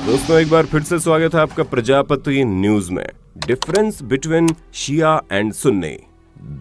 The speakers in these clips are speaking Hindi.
दोस्तों एक बार फिर से स्वागत है आपका प्रजापति न्यूज में। Difference between Shia and Sunni.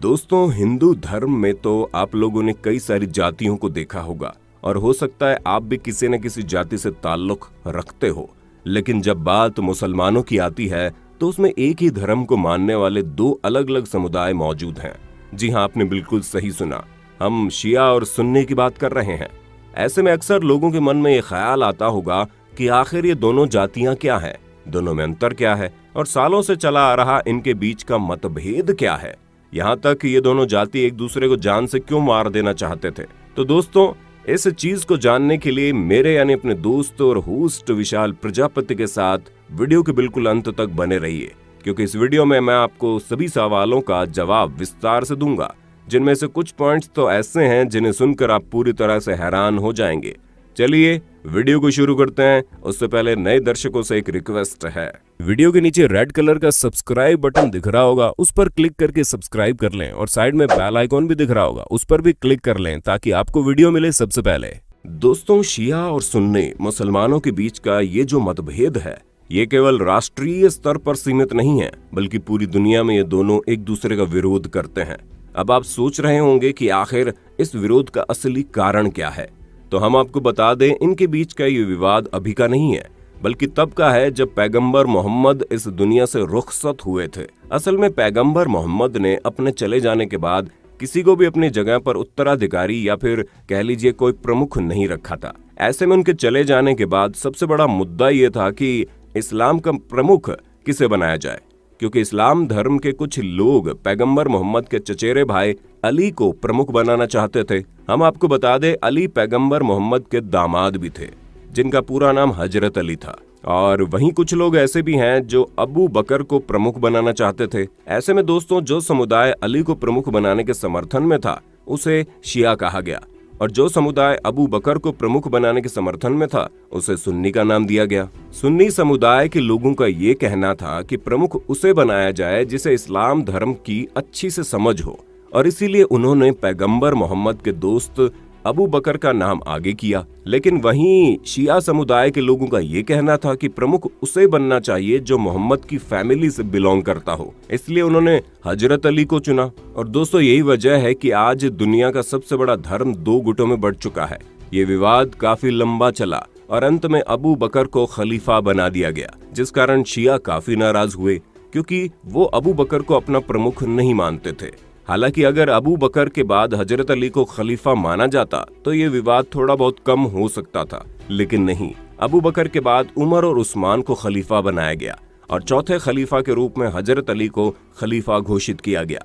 दोस्तों हिंदू धर्म में तो आप लोगों ने कई सारी जातियों को देखा होगा और हो सकता है आप भी किसी न किसी जाति से ताल्लुक रखते हो, लेकिन जब बात मुसलमानों की आती है तो उसमें एक ही धर्म को मानने वाले दो अलग अलग समुदाय मौजूद हैं। जी हाँ, आपने बिल्कुल सही सुना, हम शिया और सुन्नी की बात कर रहे हैं। ऐसे में अक्सर लोगों के मन में ये ख्याल आता होगा कि आखिर ये दोनों जातियां क्या हैं, दोनों में अंतर क्या है और सालों से चला आ रहा इनके बीच का मतभेद क्या है, यहाँ तक ये दोनों जाति एक दूसरे को जान से क्यों मार देना चाहते थे। तो दोस्तों इस चीज को जानने के लिए मेरे यानी अपने दोस्त और होस्ट विशाल प्रजापति के साथ वीडियो के बिल्कुल अंत तक बने रहिए, क्योंकि इस वीडियो में मैं आपको सभी सवालों का जवाब विस्तार से दूंगा, जिनमें से कुछ पॉइंट्स तो ऐसे हैं जिन्हें सुनकर आप पूरी तरह से हैरान हो जाएंगे। चलिए वीडियो को शुरू करते हैं। उससे पहले नए दर्शकों से एक रिक्वेस्ट है, वीडियो के नीचे रेड कलर का सब्सक्राइब बटन दिख रहा होगा, उस पर क्लिक करके सब्सक्राइब कर लें और साइड में बेल आइकॉन भी दिख रहा होगा, उस पर भी क्लिक कर लें ताकि आपको वीडियो मिले सबसे पहले। दोस्तों शिया और सुन्नी मुसलमानों के बीच का ये जो मतभेद है ये केवल राष्ट्रीय स्तर पर सीमित नहीं है, बल्कि पूरी दुनिया में ये दोनों एक दूसरे का विरोध करते हैं। अब आप सोच रहे होंगे कि आखिर इस विरोध का असली कारण क्या है, तो हम आपको बता दें इनके बीच का ये विवाद अभी का नहीं है, बल्कि तब का है जब पैगंबर मोहम्मद इस दुनिया से रुखसत हुए थे। असल में पैगंबर मोहम्मद ने अपने चले जाने के बाद किसी को भी अपनी जगह पर उत्तराधिकारी या फिर कह लीजिए कोई प्रमुख नहीं रखा था। ऐसे में उनके चले जाने के बाद सबसे बड़ा मुद्दा ये था कि इस्लाम का प्रमुख किसे बनाया जाए, क्योंकि इस्लाम धर्म के कुछ लोग पैगंबर मोहम्मद के चचेरे भाई अली को प्रमुख बनाना चाहते थे। हम आपको बता दें अली पैगंबर मोहम्मद के दामाद भी थे, जिनका पूरा नाम हजरत अली था। और वहीं कुछ लोग ऐसे भी हैं जो अबू बकर को प्रमुख बनाना चाहते थे। ऐसे में दोस्तों जो समुदाय अली को प्रमुख बनाने के समर्थन में था उसे शिया कहा गया, और जो समुदाय अबू बकर को प्रमुख बनाने के समर्थन में था उसे सुन्नी का नाम दिया गया। सुन्नी समुदाय के लोगों का ये कहना था कि प्रमुख उसे बनाया जाए जिसे इस्लाम धर्म की अच्छी से समझ हो, और इसीलिए उन्होंने पैगंबर मोहम्मद के दोस्त अबू बकर का नाम आगे किया। लेकिन वहीं शिया समुदाय के लोगों का ये कहना था कि प्रमुख उसे बनना चाहिए जो मोहम्मद की फैमिली से बिलोंग करता हो, इसलिए उन्होंने हजरत अली को चुना। और दोस्तों यही वजह है कि आज दुनिया का सबसे बड़ा धर्म दो गुटों में बढ़ चुका है। ये विवाद काफी लंबा चला और अंत में अबू बकर को खलीफा बना दिया गया, जिस कारण शिया काफी नाराज हुए, क्योंकि वो अबू बकर को अपना प्रमुख नहीं मानते थे। हालांकि अगर अबू बकर के बाद हजरत अली को खलीफा माना जाता तो ये विवाद थोड़ा बहुत कम हो सकता था, लेकिन नहीं, अबू बकर के बाद उमर और उस्मान को खलीफा बनाया गया और चौथे खलीफा के रूप में हजरत अली को खलीफा घोषित किया गया।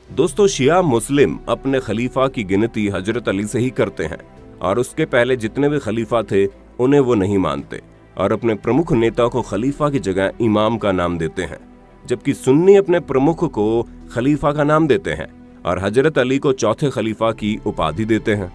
दोस्तों शिया मुस्लिम अपने खलीफा की गिनती हजरत अली से ही करते हैं और उसके पहले जितने भी खलीफा थे उन्हें वो नहीं मानते और अपने प्रमुख नेता को खलीफा की जगह इमाम का नाम देते हैं, जबकि सुन्नी अपने प्रमुख को खलीफा का नाम देते हैं और हजरत अली को चौथे खलीफा की उपाधि देते हैं।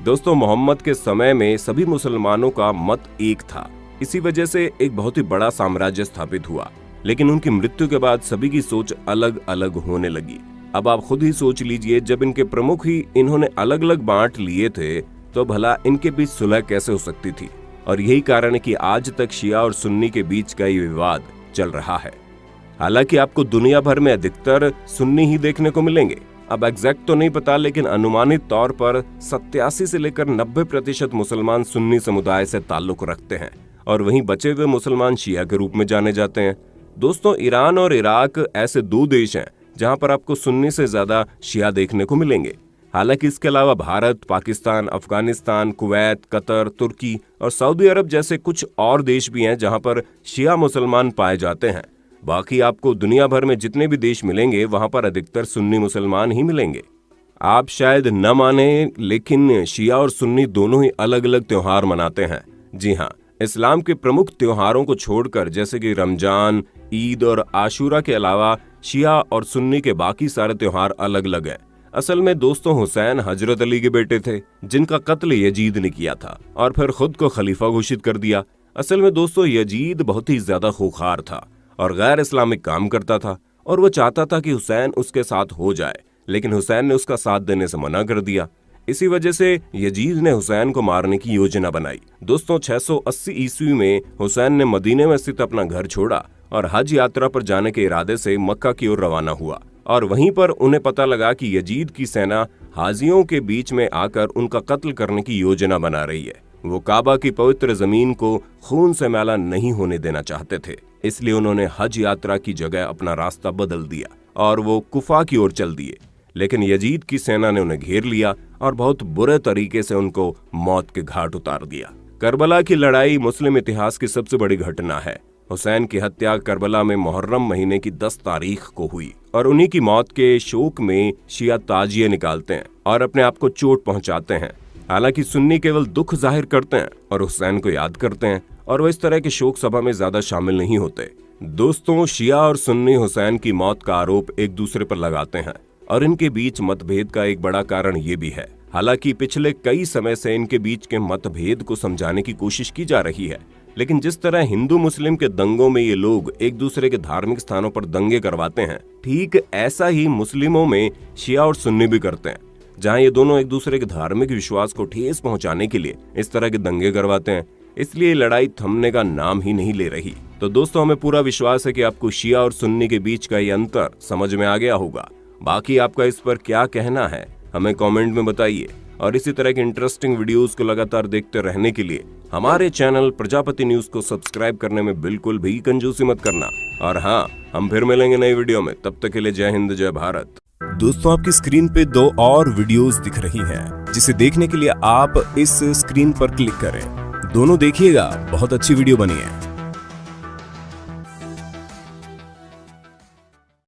दोस्तों मोहम्मद के समय में सभी मुसलमानों का मत एक था, इसी वजह से एक बहुत ही बड़ा साम्राज्य स्थापित हुआ, लेकिन उनकी मृत्यु के बाद सभी की सोच अलग अलग होने लगी। अब आप खुद ही सोच लीजिए, जब इनके प्रमुख ही इन्होंने अलग अलग बांट लिए थे तो भला इनके बीच सुलह कैसे हो सकती थी। और यही कारण है कि आज तक शिया और सुन्नी के बीच का ये विवाद चल रहा है। हालांकि आपको दुनिया भर में अधिकतर सुन्नी ही देखने को मिलेंगे। अब एग्जैक्ट तो नहीं पता, लेकिन अनुमानित तौर पर 87 से लेकर 90% मुसलमान सुन्नी समुदाय से ताल्लुक रखते हैं और वहीं बचे हुए मुसलमान शिया के रूप में जाने जाते हैं। दोस्तों ईरान और इराक ऐसे दो देश हैं जहां पर आपको सुन्नी से ज्यादा शिया देखने को मिलेंगे। हालांकि इसके अलावा भारत, पाकिस्तान, अफगानिस्तान, कुवैत, कतर, तुर्की और सऊदी अरब जैसे कुछ और देश भी हैं जहां पर शिया मुसलमान पाए जाते हैं। बाकी आपको दुनिया भर में जितने भी देश मिलेंगे वहां पर अधिकतर सुन्नी मुसलमान ही मिलेंगे। आप शायद न माने, लेकिन शिया और सुन्नी दोनों ही अलग अलग त्योहार मनाते हैं। जी हाँ, इस्लाम के प्रमुख त्योहारों को छोड़कर जैसे कि रमजान, ईद और आशूरा के अलावा शिया और सुन्नी के बाकी सारे त्योहार अलग अलग हैं। असल में दोस्तों हुसैन हजरत अली के बेटे थे, जिनका कत्ल यजीद ने किया था और फिर खुद को खलीफा घोषित कर दिया। असल में दोस्तों यजीद बहुत ही ज्यादा खूंखार था और गैर इस्लामिक काम करता था और वो चाहता था कि हुसैन उसके साथ हो जाए, लेकिन हुसैन ने उसका साथ देने से मना कर दिया। इसी वजह से यजीद ने हुसैन को मारने की योजना बनाई। दोस्तों 680 ईस्वी में हुसैन ने मदीने में स्थित अपना घर छोड़ा और हज यात्रा पर जाने के इरादे से मक्का की ओर रवाना हुआ और वहीं पर उन्हें पता लगा कि यजीद की सेना हाजियों के बीच में आकर उनका कत्ल करने की योजना बना रही है। वो काबा की पवित्र जमीन को खून से मैला नहीं होने देना चाहते थे, इसलिए उन्होंने हज यात्रा की जगह अपना रास्ता बदल दिया और वो कुफा की ओर चल दिए। लेकिन यजीद की सेना ने उन्हें घेर लिया और बहुत बुरे तरीके से उनको मौत के घाट उतार दिया। करबला की लड़ाई मुस्लिम इतिहास की सबसे बड़ी घटना है। हुसैन की हत्या करबला में मुहर्रम महीने की 10 तारीख को हुई और उन्हीं की मौत के शोक में शिया ताजिए निकालते हैं और अपने आप को चोट पहुंचाते हैं। हालांकि सुन्नी केवल दुख जाहिर करते हैं और हुसैन को याद करते हैं और वो इस तरह के शोक सभा में ज्यादा शामिल नहीं होते। दोस्तों शिया और सुन्नी हुसैन की मौत का आरोप एक दूसरे पर लगाते हैं और इनके बीच मतभेद का एक बड़ा कारण ये भी है। हालांकि पिछले कई समय से इनके बीच के मतभेद को समझाने की कोशिश की जा रही है, लेकिन जिस तरह हिंदू मुस्लिम के दंगों में ये लोग एक दूसरे के धार्मिक स्थानों पर दंगे करवाते हैं, ठीक ऐसा ही मुस्लिमों में शिया और सुन्नी भी करते हैं, जहां ये दोनों एक दूसरे के धार्मिक विश्वास को ठेस पहुंचाने के लिए इस तरह के दंगे करवाते हैं। इसलिए लड़ाई थमने का नाम ही नहीं ले रही। तो दोस्तों हमें पूरा विश्वास है कि आपको शिया और सुन्नी के बीच का ये अंतर समझ में आ गया होगा। बाकी आपका इस पर क्या कहना है हमें कमेंट में बताइए और इसी तरह के इंटरेस्टिंग वीडियोस को लगातार देखते रहने के लिए हमारे चैनल प्रजापति न्यूज को सब्सक्राइब करने में बिल्कुल भी कंजूसी मत करना। और हाँ, हम फिर मिलेंगे नई वीडियो में, तब तक के लिए जय हिंद जय भारत। दोस्तों आपकी स्क्रीन पे 2 और वीडियोस दिख रही हैं, जिसे देखने के लिए आप इस स्क्रीन पर क्लिक करें। दोनों देखिएगा, बहुत अच्छी वीडियो बनी है।